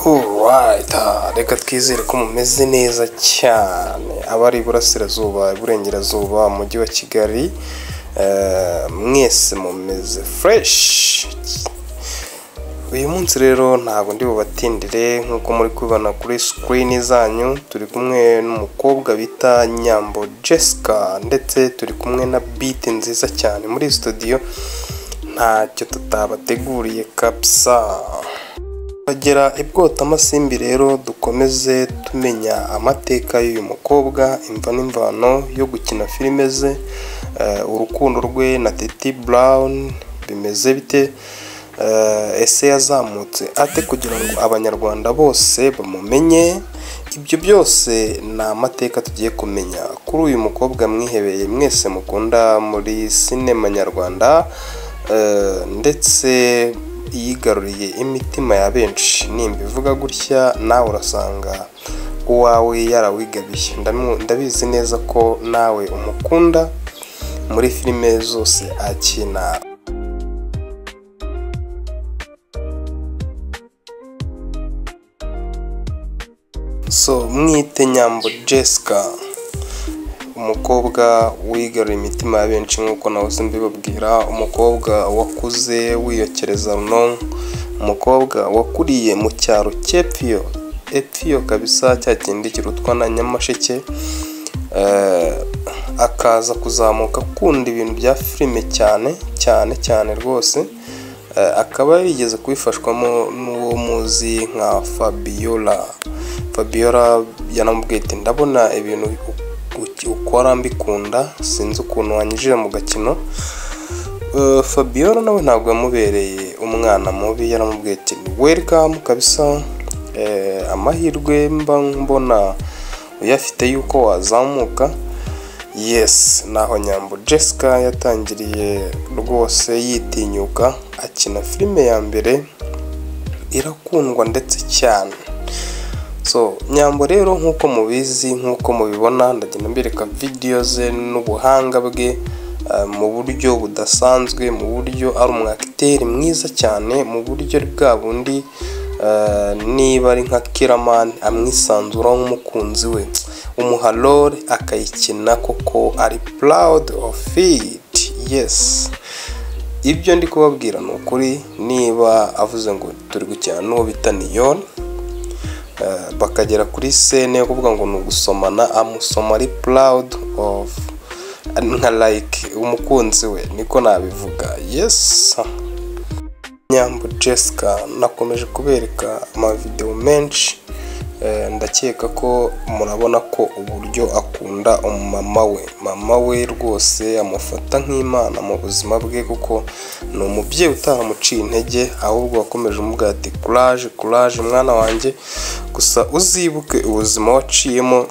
Alright, reka twizere ko mumeze neza cyane abari iburasirazuba, iburengerazuba, umujyi wa Kigali, mwese mumeze fresh. Uyu munsi rero ntabwo ndi bubatindire nkuko muri kubibona kuri screen zanyu. Turi kumwe n'umukobwa bita Nyambo Jessica, ndetse turi kumwe na beat nziza cyane muri studio, ntacyo tutabateguriye kabisa. Bagera ibwota amasimbi rero dukomeze tumenya amateka y'uyu mukobwa, imva n'imvano yo gukina filime ze, urukundo rwe na Titi Brown bimeze bite, ese yazamutse ate kugira ngo abanyarwanda bose bamumenye. Ibyo byose ni amateka tugiye kumenya kuri uyu mukobwa mwihebeye mwese mukunda muri sinema nyarwanda, ndetse yigaruriye imitima ya benshi. Nimbivuga gutya nawe urasanga uwawe yarawigabiye. Ndabizi neza ko nawe umukunda muri filime zose akina. Mwite Nyambo Jessica, umukobwa wigaruriye imitima ya benshi nkuko nahoze mbibabwira, umukobwa wakuze wiyokereza runo, umukobwa wakuriye mu cyaro cy'Epfo kabisa, cya kindi kirutwa na Nyamasheke, akaza kuzamuka akunda ibintu bya filime cyane rwose. Akaba yarigeze kubifashwamo n'uwo muzi nka Fabiola yanamubwiye ati ndabona ibintu ukora mbikunda, sinzi ukuntu wanyijira mu gakino. Fabiola nawe ntabwo yamubereye umwana mubi, yaramubwiye ati welcome kabisa, amahirwe mbona uyafite yuko wazamuka. Yes, naho Nyambo Jessica yatangiriye rwose yitinyuka, akina filime ya mbere irakundwa ndetse cyane. Nyambo rero nkuko mubizi, nkuko mubibona, ndagenda mbereka video ze n'ubuhanga bwe mu buryo budasanzwe, mu buryo ari umwakiteri mwiza cyane, mu buryo bwa bundi niba ari nka Kiraman amwisanzuraho nk'umukunzi we, umuhalore akayikina koko ari proud of it. Yes, ibyo ndi kubabwira ni ukuri. Niba avuze ngo turi gukina n'uwo bita Niyon, bakagera kuri scene yo kuvuga ngo ni ugusomana, amusoma ari proud of nka like umukunzi we, niko nabivuga. Yes, Nyambo Jessica nakomeje kubereka amavideo menshi, ndakeka ko murabona ko uburyo akunda mama we rwose amufata nk'Imana mu buzima bwe, kuko ni umubyeyi utaramuciye intege, ahubwo wakomeje umubwira ati courage mwana wanjye, gusa uzibuke ubuzima waciyemo,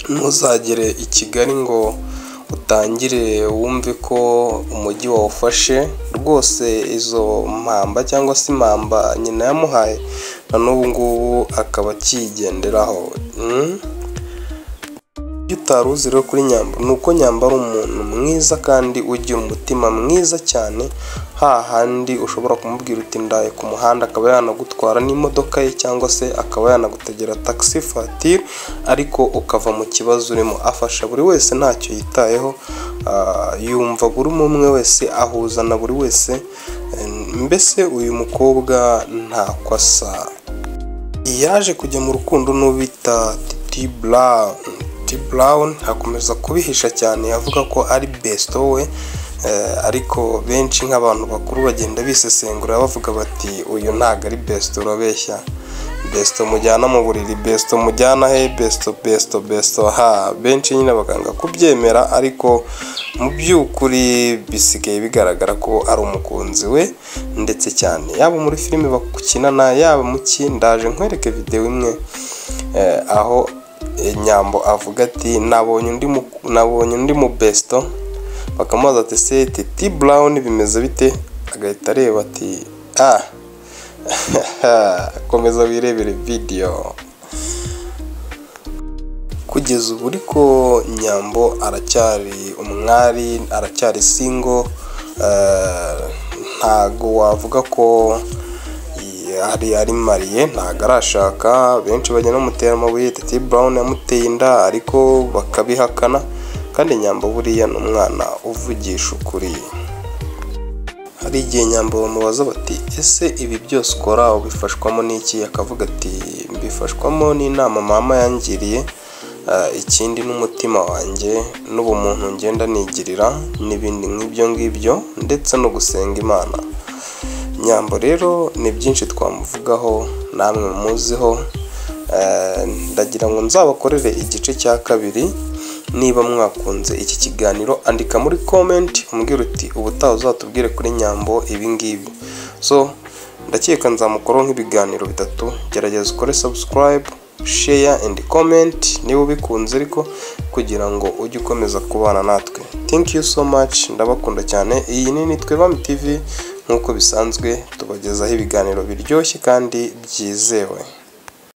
ntuzagere i Kigali ngo utangire wumve ko umujyi wawufashe rwose. Izo mpamba cyangwa se impamba nyina yamuhaye na n'ubu ngubu akaba akigenderaho. Ibyo utaruzi rero kuri Nyambo ni uko Nyambo ari umuntu mwiza kandi ugira umutima mwiza cyane, hahandi ushobora kumubwira uti ndaye ku muhanda akaba yanagutwara n'imodoka ye, cyangwa se akaba yanagutegera taxi voiture, ariko ukava mu kibazo urimo. Afasha buri wese, ntacyo yitayeho, yumva buri umwe wese, ahuza na buri wese. Mbese uyu mukobwa ntako asa. Yaje kujya mu rukundo n'ubita Titi Brown, akomeza kubihisha cyane, avuga ko ari besto we, ariko benshi nk'abantu bakuru bagenda bisesengura bavuga bati uyu ntago ari besto, urabeshya. Besto mujyana mu buriri, besto mujyana he, besto benshi nyine baganga kubyemera, ariko mu by'ukuri bisigaye bigaragara ko ari umukunzi we ndetse cyane, yaba muri filime bakukinana, yaba muki. Ndaje nkwereke video imwe aho Nyambo avuga ati nabonye undi mu besto, bakamubaza ati se Titi Brown bimeze bite, agahita areba ati komeza wirebere video. Kugeza ubu ariko Nyambo aracyari umwari, aracyari single, ntago wavuga ko ari mariye ntago arashaka, benshi bajya no mutera amabuye, Titi Brown yamuteye inda ariko bakabihakana, kandi Nyambo buriya ni umwana uvugisha ukuri. Hari igihe Nyambo bamubaza bati ese ibi byose ukora ubifashwamo n'iki, akavuga ati mbifashwamo n'inama mama yangiriye, ikindi n'umutima wanjye n'ubumuntu ngenda nigirira n'ibindi nk'ibyo ngibyo, ndetse no gusenga Imana. Nyambo rero ni byinshi twamuvugaho, namwe muziho, ndagira ngo nzabakorere igice cya kabiri. Niba mwakunze iki kiganiro andika muri comment umbwira uti ubutaha uzatubwire kuri Nyambo ibi ngibi. So ndakeka nzamukoraho nk'ibiganiro bitatu. Gerageza ukore subscribe, share and comment niba ubikunze, ariko kugira ngo ujye ukomeza kubana natwe. Thank you so much, ndabakunda cyane. Iyi ni Nitwe Bami TV, nk'uko bisanzwe tubagezaho ibiganiro biryoshye kandi byizewe.